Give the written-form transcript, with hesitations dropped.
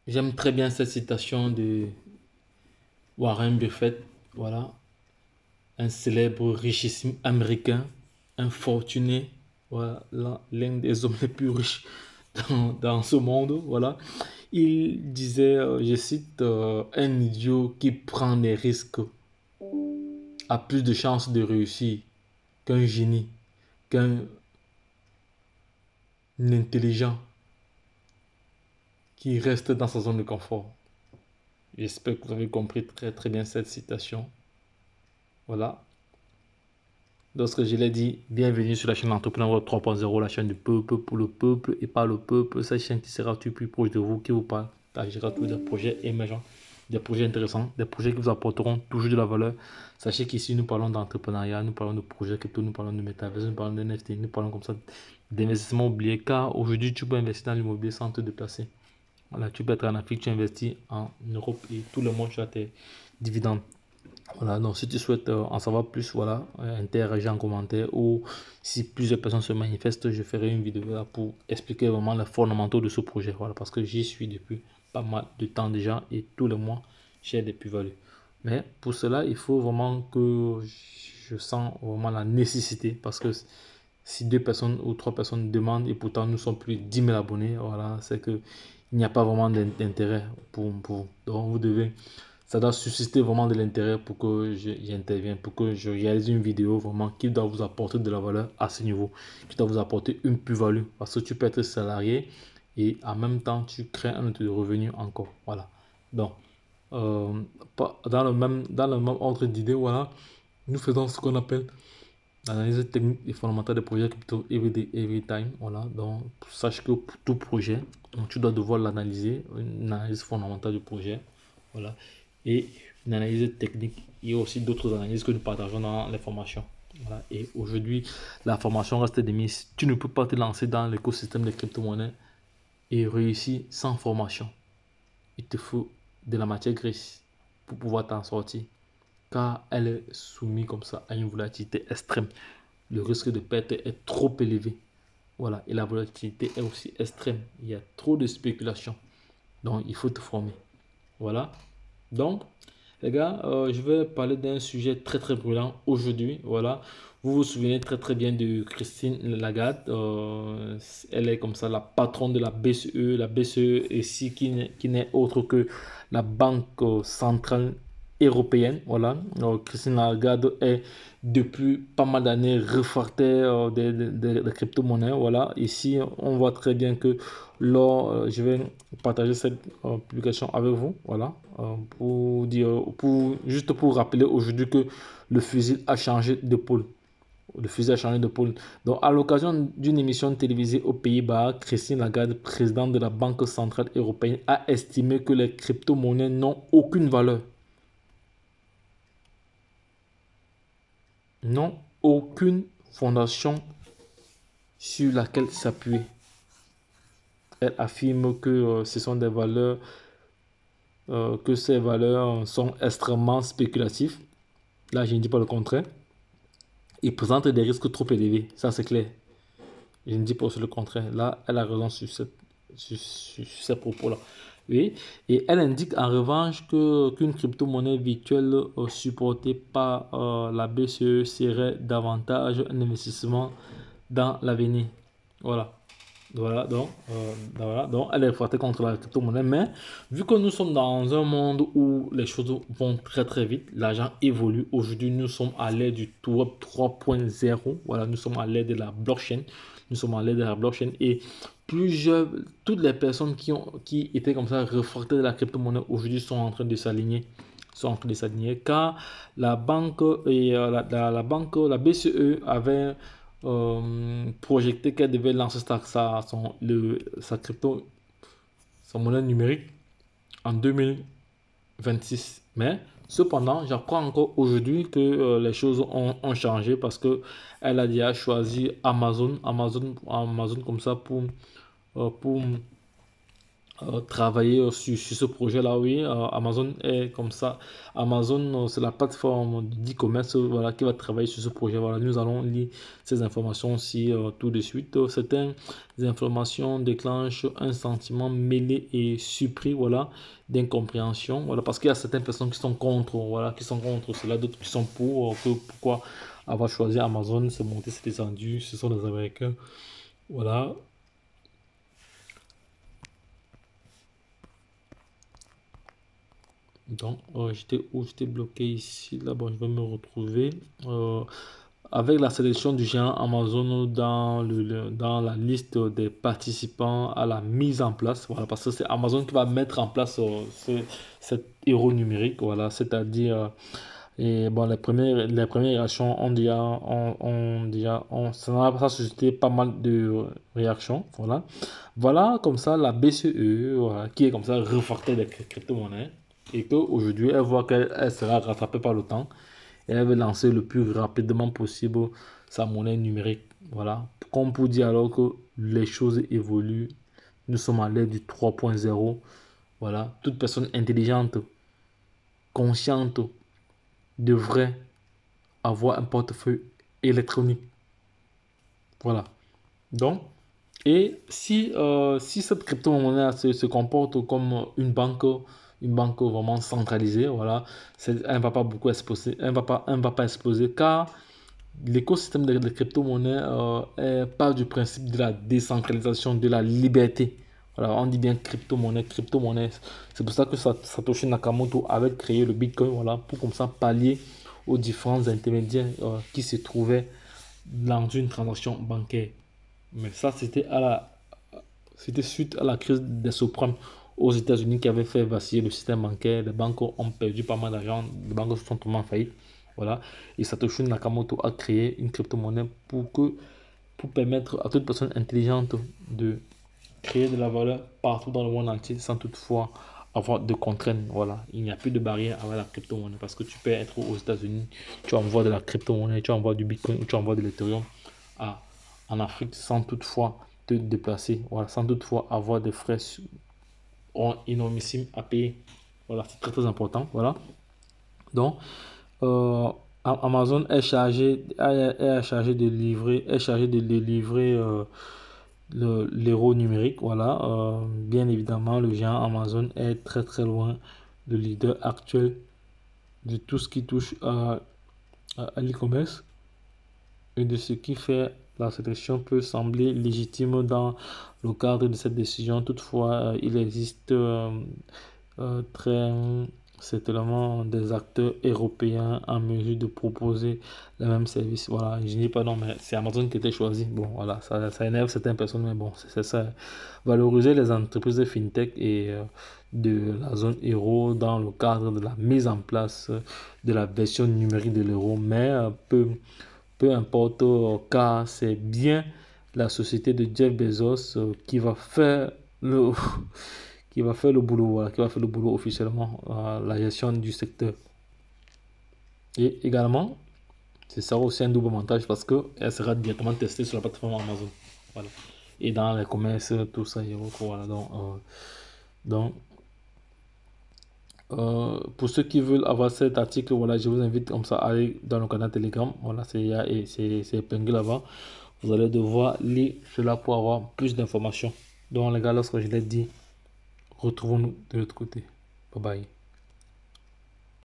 J'aime très bien cette citation de Warren Buffett, voilà, un célèbre richissime américain, un fortuné, voilà, l'un des hommes les plus riches dans ce monde, voilà. Il disait, je cite, un idiot qui prend des risques a plus de chances de réussir qu'un génie, qu'un intelligent qui reste dans sa zone de confort. J'espère que vous avez compris très très bien cette citation. Voilà. Lorsque je l'ai dit, bienvenue sur la chaîne Entrepreneur Web 3.0, la chaîne du peuple pour le peuple et par le peuple. Cette chaîne qui sera tout plus proche de vous, qui vous partagera tous des projets émergents, des projets intéressants, des projets qui vous apporteront toujours de la valeur. Sachez qu'ici, nous parlons d'entrepreneuriat, nous parlons de projets crypto, nous parlons de métaverse, nous parlons de NFT, nous parlons comme ça d'investissement oublié. Car aujourd'hui, tu peux investir dans l'immobilier sans te déplacer. Voilà, tu peux être en Afrique, tu investis en Europe et tout le monde tu as tes dividendes. Voilà, donc si tu souhaites en savoir plus, voilà, interagir en commentaire ou si plusieurs personnes se manifestent, je ferai une vidéo là pour expliquer vraiment les fondamentaux de ce projet. Voilà, parce que j'y suis depuis pas mal de temps déjà et tous les mois, j'ai des plus-values. Mais pour cela, il faut vraiment que je sens vraiment la nécessité parce que si deux personnes ou trois personnes demandent et pourtant nous sommes plus de 10 000 abonnés, voilà, c'est que il n'y a pas vraiment d'intérêt pour. Donc vous devez ça doit susciter vraiment de l'intérêt pour que j'intervienne, pour que je réalise une vidéo vraiment qui doit vous apporter de la valeur à ce niveau, qui doit vous apporter une plus-value. Parce que tu peux être salarié et en même temps, tu crées un autre revenu encore. Voilà. Donc, euh, dans le même ordre d'idée, voilà, nous faisons ce qu'on appelle l'analyse technique et fondamentale des projets crypto everyday, every time. Voilà. Donc, sache que pour tout projet, donc, tu dois devoir l'analyser, une analyse fondamentale du projet. Voilà. Et une analyse technique. Il y a aussi d'autres analyses que nous partageons dans les formations. Voilà. Et aujourd'hui, la formation reste de mise. Tu ne peux pas te lancer dans l'écosystème des crypto-monnaies et réussir sans formation. Il te faut de la matière grise pour pouvoir t'en sortir. Car elle est soumise comme ça à une volatilité extrême. Le risque de perte est trop élevé. Voilà. Et la volatilité est aussi extrême. Il y a trop de spéculation. Donc, il faut te former. Voilà. Donc, les gars, je vais parler d'un sujet très très brûlant aujourd'hui. Voilà. Vous vous souvenez très très bien de Christine Lagarde. Elle est comme ça la patronne de la BCE. La BCE ici qui n'est autre que la Banque centrale européenne. Voilà. Christine Lagarde est depuis pas mal d'années réfractaire des crypto-monnaies. Voilà. Ici, on voit très bien que je vais partager cette publication avec vous. Voilà. Pour dire, juste pour rappeler aujourd'hui que le fusil a changé de pôle. Le fusil a changé de pôle. Donc, à l'occasion d'une émission télévisée aux Pays-Bas, Christine Lagarde, présidente de la Banque centrale européenne, a estimé que les crypto-monnaies n'ont aucune valeur. N'ont aucune fondation sur laquelle s'appuyer. Elle affirme que ce sont des valeurs, que ces valeurs sont extrêmement spéculatives. Là, je ne dis pas le contraire. Ils présentent des risques trop élevés, ça c'est clair. Je ne dis pas le contraire. Là, elle a raison sur ces propos-là. Oui. Et elle indique en revanche qu'une crypto-monnaie virtuelle supportée par la BCE serait davantage un investissement dans l'avenir. Voilà. Voilà, donc elle est forte contre la crypto-monnaie. Mais vu que nous sommes dans un monde où les choses vont très très vite, l'argent évolue. Aujourd'hui, nous sommes à l'ère du Web 3.0. Voilà, nous sommes à l'ère de la blockchain. Nous sommes à l'ère de la blockchain et toutes les personnes qui étaient comme ça réfractaires de la crypto-monnaie aujourd'hui sont en train de s'aligner. Sont en train de s'aligner car la banque et la BCE avait projeté qu'elle devait lancer sa crypto, sa monnaie numérique en 2026. Mais cependant, j'apprends encore aujourd'hui que les choses ont changé parce que elle a déjà choisi Amazon comme ça pour travailler sur ce projet-là, oui. Amazon est comme ça. Amazon, c'est la plateforme d'e-commerce, voilà, qui va travailler sur ce projet. Voilà, nous allons lire ces informations aussi tout de suite. Certaines informations déclenchent un sentiment mêlé et surpris, voilà, d'incompréhension. Voilà, parce qu'il y a certaines personnes qui sont contre, voilà, qui sont contre cela, d'autres qui sont pour. Pourquoi avoir choisi Amazon, c'est monté, c'est descendu, ce sont des Américains. Voilà. Donc, j'étais bloqué ici. Là, bon, je vais me retrouver avec la sélection du géant Amazon dans la liste des participants à la mise en place. Voilà, parce que c'est Amazon qui va mettre en place cet héros numérique. Voilà, c'est-à-dire, et bon, les premières réactions ça a suscité pas mal de réactions. Voilà, voilà comme ça la BCE, voilà, qui est comme ça refacteur des crypto-monnaies et qu'aujourd'hui, elle voit qu'elle sera rattrapée par le temps et elle veut lancer le plus rapidement possible sa monnaie numérique. Voilà. Comme pour dire alors que les choses évoluent, nous sommes à l'ère du 3.0. Voilà. Toute personne intelligente, consciente, devrait avoir un portefeuille électronique. Voilà. Donc, et si cette crypto-monnaie se comporte comme une banque vraiment centralisée, voilà, elle ne va pas beaucoup exploser, elle va pas exploser car l'écosystème des crypto-monnaies part du principe de la décentralisation, de la liberté. Voilà, on dit bien crypto-monnaie, crypto-monnaie. C'est pour ça que Satoshi Nakamoto avait créé le Bitcoin, voilà, pour comme ça pallier aux différents intermédiaires qui se trouvaient dans une transaction bancaire. Mais ça, c'était suite à la crise des subprimes aux États-Unis qui avait fait vaciller le système bancaire. Les banques ont perdu pas mal d'argent, les banques sont totalement en faillite. Voilà. Et Satoshi Nakamoto a créé une crypto-monnaie pour permettre à toute personne intelligente de créer de la valeur partout dans le monde entier sans toutefois avoir de contraintes. Voilà. Il n'y a plus de barrière avec la crypto-monnaie parce que tu peux être aux États-Unis, tu envoies de la crypto-monnaie, tu envoies du Bitcoin ou tu envoies de l'Ethereum en Afrique sans toutefois te déplacer, voilà, sans toutefois avoir des frais énormissimes à payer. Voilà, c'est très très important. Voilà. Donc, euh, Amazon est chargé de livrer l'héros numérique. Voilà. Bien évidemment, le géant Amazon est très très loin le leader actuel de tout ce qui touche à l'e-commerce et de ce qui fait la sélection peut sembler légitime dans le cadre de cette décision. Toutefois, il existe très certainement des acteurs européens en mesure de proposer le même service. Voilà, je dis pas non, mais c'est Amazon qui était choisi. Bon, voilà, ça énerve certaines personnes, mais bon, c'est ça. Valoriser les entreprises de fintech et de la zone euro dans le cadre de la mise en place de la version numérique de l'euro, mais peu importe, car c'est bien la société de Jeff Bezos qui va faire le, qui va faire le boulot, voilà, qui va faire le boulot officiellement, la gestion du secteur. Et également, c'est ça aussi un double montage parce qu'elle sera directement testée sur la plateforme Amazon. Voilà. Et dans les commerces, tout ça, et autres, voilà. Donc pour ceux qui veulent avoir cet article, voilà, je vous invite comme ça à aller dans le canal Telegram. Voilà, c'est épinglé là-bas. Vous allez devoir lire cela pour avoir plus d'informations. Donc les gars, lorsque je l'ai dit, retrouvons-nous de l'autre côté. Bye bye.